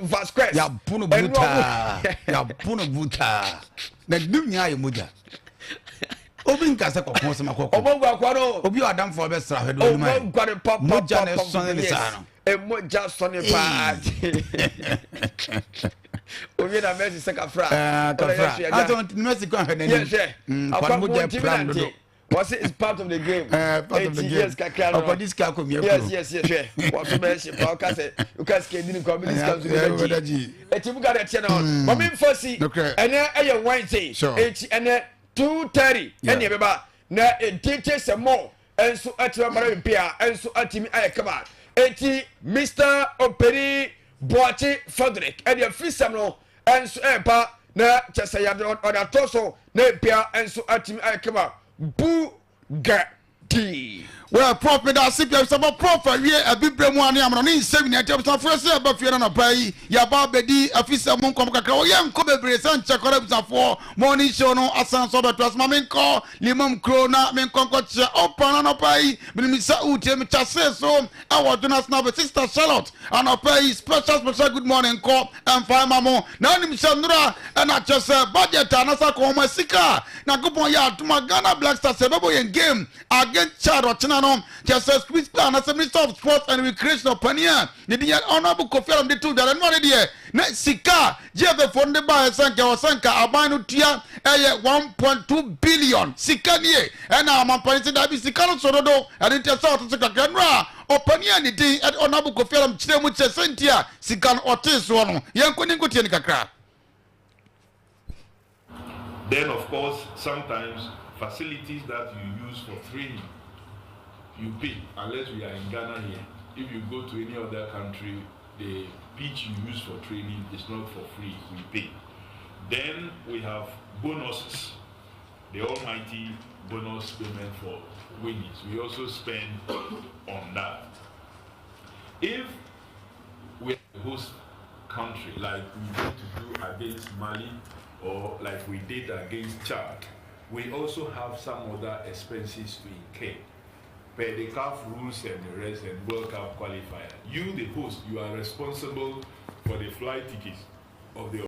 Vasquez. Ya puno buta. Ya puno buta. Na dunya ye moja. Obi nkasa kokon se makoko. Omogwa kwano. Obi adam for be sra hedo ni mai. Omogwa de papa. Moja ne son ni sa no. E moja son ni pa. Obi na Messi se kafra. Kafra. Ato Messi kwa hwene ni. Yes, kwa moja plan do. Was it is part of the game? Part of the game. Yes, yes. What Messi? Because you can skate in the community council. Et you got a channel. But me first see. And then Wednesday. And then 2:30. And you na teachers some more. And so at your Pia. And so at me I come out. Mr. Operi Boachi Frederick. And your fist no. And so na just say on a torso. Na Pia. And so at me I come out. Bugatti. Well, Prof, me da sip ya about Prof we a bibre mu ane amno ni 7 ya tell first say ba fie na pai ya ba bedi afisa mu nkom kakra o ye nko bebre san chekora bisafo morning show no asan so beto asma men ko limam krona men konko che opana no pai bin mi sa utie mi chase so our donors na be sister Charlotte and pai special good morning ko and fine mamo na ni mi shandura and a chase budget anasa ko ma sika na kupon ya tuma Ghana Black Stars se bebo yen game against Charo just as quiz plan as a Minister of Sports and Recreation of Pania. The honorable Kofi the two that are not here. Next Sika, Jeff funded by Sanka or Sanka, Abanu Tia, 1.2 billion. Sika near, and I'm a person that is Sika Sorodo, and it is out of Sika Ganra, or Pania the day at honorable Kofi Chimucha Sentia, Sikan Otis one, Yankunika. Then, of course, sometimes facilities that you use for training, you pay, unless we are in Ghana here. If you go to any other country, the pitch you use for training is not for free, we pay. Then we have bonuses, the almighty bonus payment for winnings. We also spend on that. If we are a host country, like we want to do against Mali, or like we did against Chad, we also have some other expenses to incur. Per the CAF rules and the rest and World Cup qualifier. You, the host, you are responsible for the flight tickets of the